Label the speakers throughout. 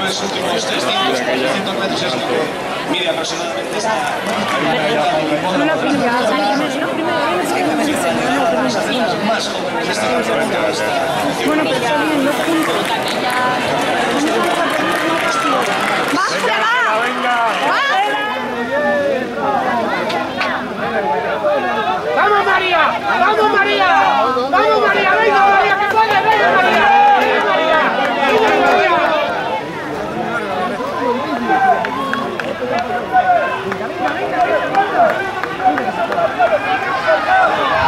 Speaker 1: Los últimos 3 días, 300 metros es lo que mide aproximadamente esta más jóvenes de este campeonato.
Speaker 2: Bueno, pero está bien, no puntos.
Speaker 3: ¡Vamos, María! ¡Vamos, María! ¡Vamos, María! ¡Venga, María, que puedes! ¡Venga, María! ¡Venga, María! ¡Venga, María!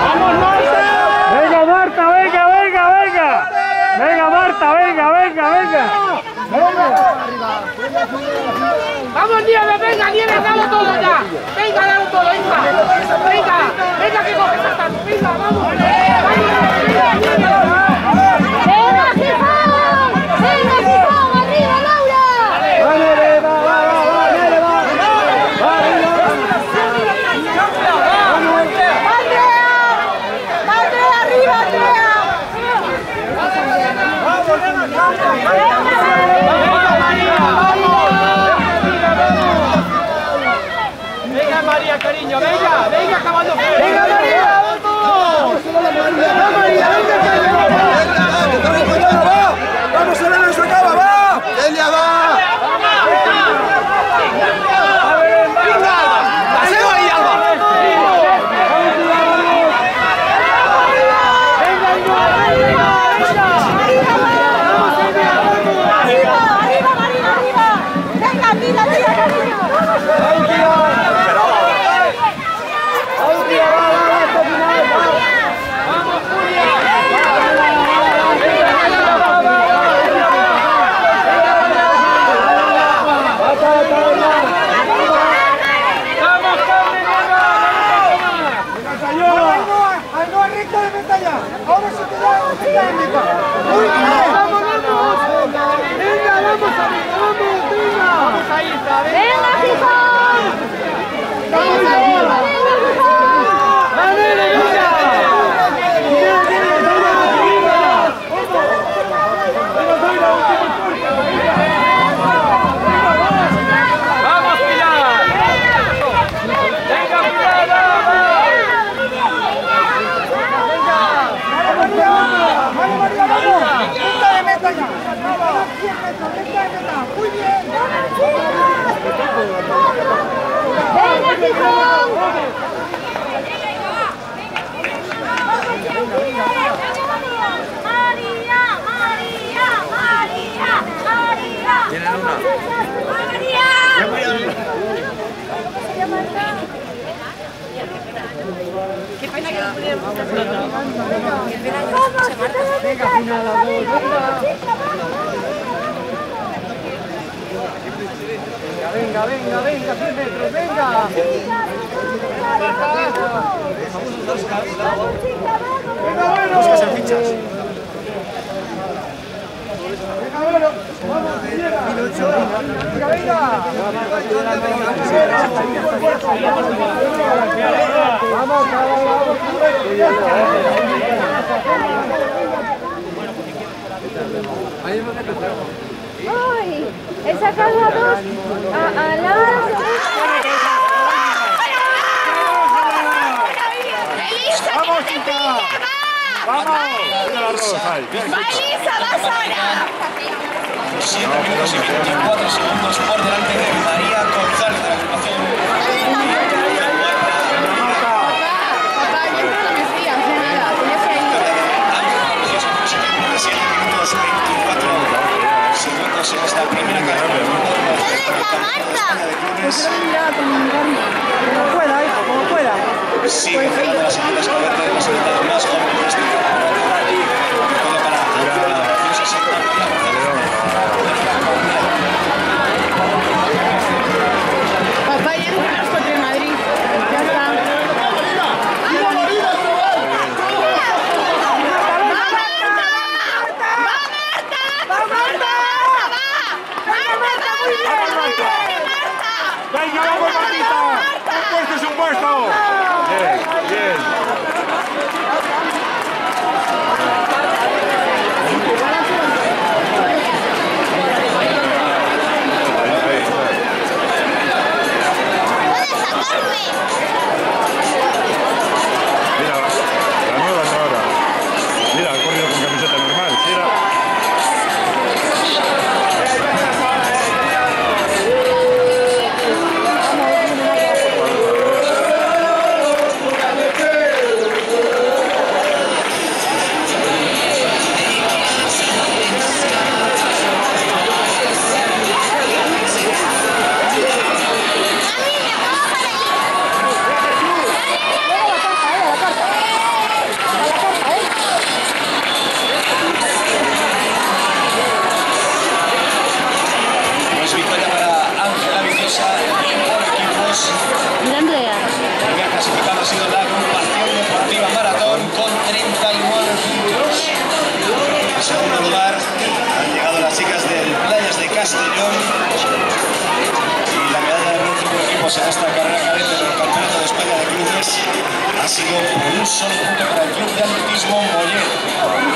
Speaker 3: ¡Vamos, Marta!
Speaker 4: ¡Venga, Marta! ¡Venga, venga, venga! ¡Venga, Marta! ¡Venga, venga, venga!
Speaker 3: ¡Vamos, Nieves! ¡Venga, Nieves! ¡Dalo todo ya! ¡Venga, dalo todo, hija! ¡Venga! ¡Venga, que coges hasta! ¡Venga, vamos! ¡Venga, Gijón! ¡Venga, Gijón! ¡Arriba, Laura!
Speaker 4: ¡Vale, va, va, va,
Speaker 3: ¡Andrea, arriba, Andrea! ¡Venga, María, cariño! ¡Venga! ¡Venga, caballo! ¡Venga, María! ¡Vamos! ¡Venga, María! ¡Venga, cariño!
Speaker 5: ¡Vamos, Elena, se acaba! ¡Va! ¡Elia, va! ¡Venga! ¡Paseo ahí, Alba!
Speaker 3: ¡Ahora se te da la técnica! ¡Muy bien! ¡Vamos, vamos! ¡Venga, vamos, amiga! ¡Vamos, venga! ¡Vamos ahí, ¿sabes? ¡Venga, Gijón! ¡Vamos, venga, Gijón! ¡Vale, venga! ¡Vamos, Pilar! ¡Venga, Pilar! ¡Vamos, María, vamos! ¡Punta de meta ya! ¡Vamos, 100 metros, punta de meta! ¡Muy bien! ¡Venga, Gijón!
Speaker 2: ¡María! ¡María! ¡María! ¡María!
Speaker 5: ¿Tienen una?
Speaker 2: ¡María! Qué pena que no pudiéramos hacer pronto. Qué pena que no se marca.
Speaker 4: venga, final la dos, venga, venga, venga, 100 metros, venga. Venga, bueno.
Speaker 5: Buscas el fichas.
Speaker 4: Venga, bueno. Vamos, venga, venga. Vamos,
Speaker 2: ¡Ay! He sacado a dos. A Laura.
Speaker 4: ¡Vamos, chica! ¡Vamos!
Speaker 2: ¡Marisa, vas ahora!
Speaker 1: 7 minutos y 24 segundos por delante de María González de la agrupación. En esta primera carrera.
Speaker 2: ¿Dónde está Marta?
Speaker 3: Pues mira, como pueda, hijo, como pueda.
Speaker 1: Sigue cerrando las salidas Cabernet de los invitados más jóvenes de este campeonato. Todo para la preciosa secta María González.
Speaker 4: Venga, vamos, Martita. Un puesto es un puesto. Bien, bien. Mira, la nueva es ahora. Mira, ha corrido con camiseta normal. Mira.
Speaker 1: Victoria para Ángela Viciosa por equipos.
Speaker 2: Mira, Andrea.
Speaker 1: El que ha clasificado ha sido la agrupación deportiva Maratón con 39 puntos. En segundo lugar han llegado las chicas del Playas de Castellón. Y la medalla de bronce por equipos en esta carrera cadete del Campeonato de España de Clubes ha sido por un solo punto para el Club de Atletismo Mollet.